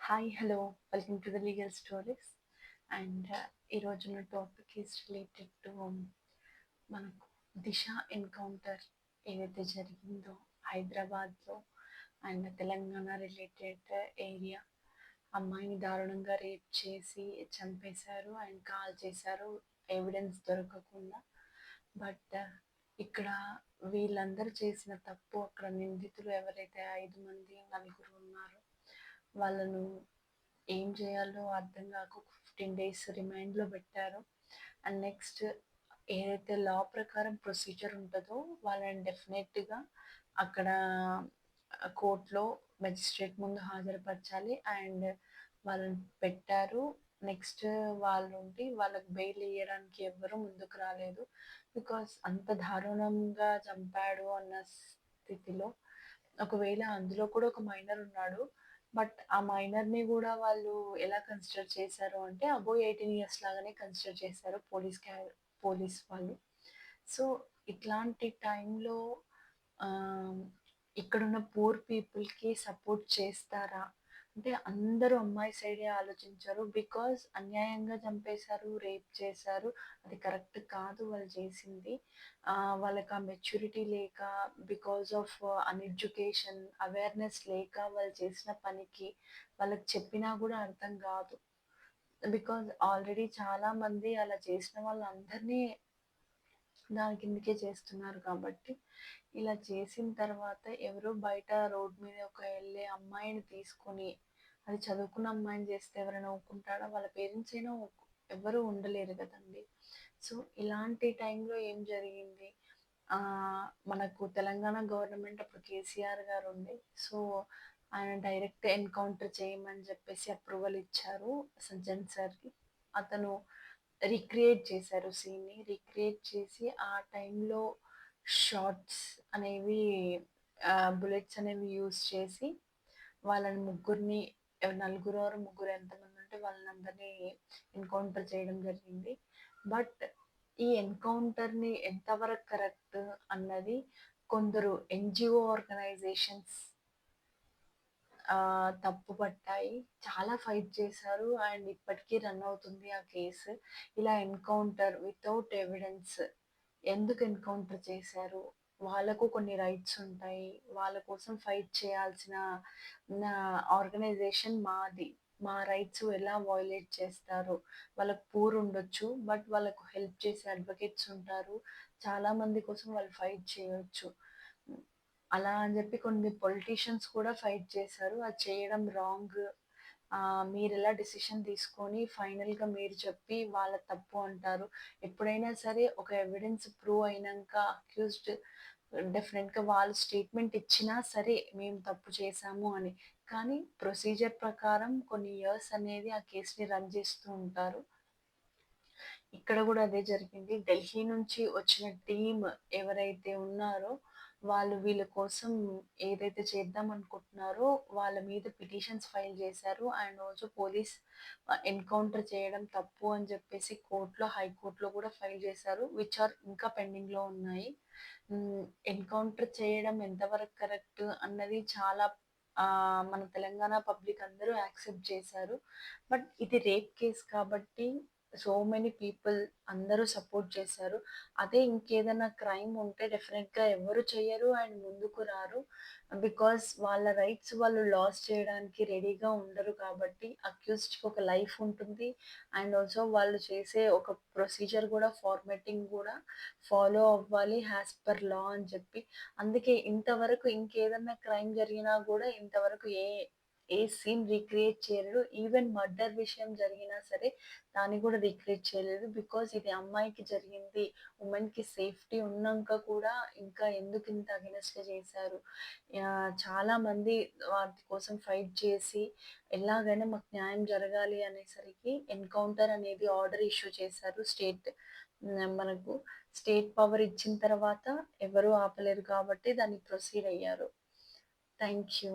Hi hello welcome to the legal stories and ఈరోజు నా topic is related to మనకు దిశ encounter ఏదైతే జరిగిందో హైదరాబాద్లో అండ్ తెలంగాణ రిలేటెడ్ ఏరియా. అమ్మాయిని దారుణంగా రేప్ చేసి చంపేశారు అండ్ కాల్ చేశారు ఎవిడెన్స్ దొరకకుండా. బట్ ఇక్కడ వీళ్ళందరూ చేసిన తప్పు, అక్కడ నిందితులు ఎవరైతే 5 మంది నలుగురు ఉన్నారో వాళ్ళను ఏం చేయాలో అర్థం కాక 15 days రిమైండ్లో పెట్టారు. అండ్ నెక్స్ట్ ఏదైతే లా ప్రకారం ప్రొసీజర్ ఉంటుందో వాళ్ళని డెఫినెట్గా అక్కడ కోర్టులో మెజిస్ట్రేట్ ముందు హాజరుపరచాలి అండ్ వాళ్ళని పెట్టారు. నెక్స్ట్ వాళ్ళు ఉండి వాళ్ళకి బెయిల్ ఇవ్వడానికి ఎవ్వరూ ముందుకు రాలేదు. బికాస్ అంత దారుణంగా చంపాడు అన్న స్థితిలో, ఒకవేళ అందులో కూడా ఒక మైనర్ ఉన్నాడు. బట్ ఆ మైనర్‌ని గూడా వాళ్ళు ఎలా కన్సిడర్ చేశారు అంటే అబోవ్ 18 ఇయర్స్ లాగానే కన్సిడర్ చేశారు పోలీస్ వాళ్ళు. సో, ఇట్లాంటి టైంలో ఆహ్, ఇక్కడున్న పూర్ పీపుల్‌కి సపోర్ట్ చేస్తారా? అంటే అందరూ అమ్మాయి సైడే ఆలోచించరు. బికాజ్ అన్యాయంగా చంపేశారు, రేప్ చేశారు. అది కరెక్ట్ కాదు వాళ్ళు చేసింది. వాళ్ళకి ఆ మెచ్యూరిటీ లేక, బికాజ్ ఆఫ్ అన్‌ఎడ్యుకేషన్, అవేర్‌నెస్ లేక వాళ్ళు చేసిన పనికి వాళ్ళకి చెప్పినా గూడా అర్థం గాదు. బికాజ్ ఆల్రెడీ చాలామంది అలా చేసిన వాళ్ళందరినీ దాని కిందకే చేస్తున్నారు కాబట్టి, ఇలా చేసిన తర్వాత ఎవరో బయట రోడ్ మీద ఎళ్ళే అమ్మాయిని తీసుకొని, అది చదువుకున్న అమ్మాయిని చేస్తే ఎవరైనా ఊరుకుంటారా? వాళ్ళ పేరెంట్స్ అయినా ఎవ్వరూ ఉండలేరు గదండీ! సో, ఇలాంటి టైంలో ఏం జరిగింది? మనకు తెలంగాణ గవర్నమెంట్ అప్పుడు కేసీఆర్ గారుండే. సో, ఆయన డైరెక్ట్ ఎన్‌కౌంటర్ చేయమని చెప్పేసి అప్రూవల్ ఇచ్చారు సజ్జన్ సార్‌కి. అతను రీక్రియేట్ చేశారు సీన్‌ని. రీక్రియేట్ చేసి ఆ టైంలో షాట్స్ అనేవి బుల్లెట్స్ అనేవి యూజ్ చేసి వాళ్ళని ముగ్గురిని, నలుగురో ఆర్ ముగ్గురో ఎంతమందుంటే వాళ్ళనందరినీ ఎన్‌కౌంటర్ చేయడం జరిగింది. బట్ ఈ ఎన్‌కౌంటర్‌ని ఎంతవరకు కరెక్ట్ అన్నది కొందరు ఎన్‌జీఓ ఆర్గనైజేషన్స్ తప్పుపట్టాయి. చాలా ఫైట్ చేశారు అండ్ ఇప్పటికీ రన్ అవుతుంది ఆ కేసు. ఇలా ఎన్‌కౌంటర్ వితౌట్ ఎవిడెన్స్ ఎందుకు ఎన్‌కౌంటర్ చేశారు? వాళ్ళకు కొన్ని రైట్స్ ఉంటాయి. వాళ్ళ కోసం ఫైట్ చేయాల్సిన ఆర్గనైజేషన్ మాది. మా రైట్స్ ఎలా వయోలేట్ చేస్తారు? వాళ్ళకి పూర్ ఉండొచ్చు. బట్ వాళ్ళకు హెల్ప్ చేసే అడ్వకేట్స్ ఉంటారు. చాలా మంది కోసం వాళ్ళు ఫైట్ చేయొచ్చు. అలా అని చెప్పి కొన్ని పొలిటీషియన్స్ కూడా ఫైట్ చేశారు. అది చేయడం రాంగ్. మీరెలా డెసిషన్ తీసుకొని ఫైనల్‌గా మీరు చెప్పి వాళ్ళ తప్పు అంటారు. ఎప్పుడైనా సరే ఒక ఎవిడెన్స్ ప్రూవ్ అయినంక అక్యూజ్డ్ డెఫినెట్‌గా వాళ్ళు స్టేట్మెంట్ ఇచ్చినా సరే మేము తప్పు చేశాము అని. కానీ ప్రొసీజర్ ప్రకారం కొన్ని ఇయర్స్ అనేది ఆ కేస్‌ని రన్ చేస్తూ ఉంటారు. ఇక్కడ గూడా అదే జరిగింది. ఢిల్లీ నుంచి వచ్చిన టీమ్ ఎవరైతే ఉన్నారో, వాళ్ళు వీళ్ళ కోసం ఏదైతే చేద్దామనుకుంటున్నారో, వాళ్ళ మీద పిటిషన్స్ ఫైల్ చేశారు. అండ్ ఆల్సో పోలీస్ ఎన్‌కౌంటర్ చేయడం తప్పు అని చెప్పేసి హైకోర్ట్‌లో కూడా ఫైల్ చేశారు. విచ్ ఆర్ ఇంకా పెండింగ్‌లో ఉన్నాయి. ఎన్‌కౌంటర్ చేయడం ఎంతవరకు కరెక్ట్ అన్నది చాలా మన తెలంగాణ పబ్లిక్ అందరూ యాక్సెప్ట్ చేశారు. బట్ ఇది రేప్ కేస్ కాబట్టి సో మెనీ పీపుల్ అందరూ సపోర్ట్ చేశారు. అదే ఇంకేదైనా క్రైమ్ ఉంటే డెఫినెట్‌గా ఎవరు చెయ్యరు అండ్ ముందుకు రారు. బికాజ్ వాళ్ళ రైట్స్ వాళ్ళు లాస్ చేయడానికి రెడీగా ఉండరు కాబట్టి అక్యూజ్డ్‌కి ఒక లైఫ్ ఉంటుంది. అండ్ ఆల్సో వాళ్ళు చేసే ఒక ప్రొసీజర్ గూడా ఫార్మాటింగ్ గూడా ఫాలో అవ్వాలి యాస్ పర్ లా అని చెప్పి. అందుకే ఇంతవరకు ఇంకేదన్నా క్రైమ్ జరిగినా గూడా ఇంతవరకు ఏ ఏ సీన్ రీక్రియేట్ చేయలేదు. ఈవెన్ మర్డర్ విషయం జరిగినా సరే దాన్ని గూడా రీక్రియేట్ చేయలేదు. బికాజ్ ఇది అమ్మాయికి జరిగింది. ఉమెన్‌కి సేఫ్టీ ఉన్నాంక కూడా ఇంకా ఎందుకింత అగెనెస్ట్‌గా చేశారు? చాలామంది వాటి కోసం ఫైట్ చేసి ఎలాగైనా మాకు న్యాయం జరగాలి అనేసరికి ఎన్‌కౌంటర్ అనేది ఆర్డర్ ఇష్యూ చేశారు మనకు స్టేట్ పవర్ ఇచ్చిన తర్వాత ఎవరు ఆపలేరు కాబట్టి దాన్ని ప్రొసీడ్ అయ్యారు. Thank you.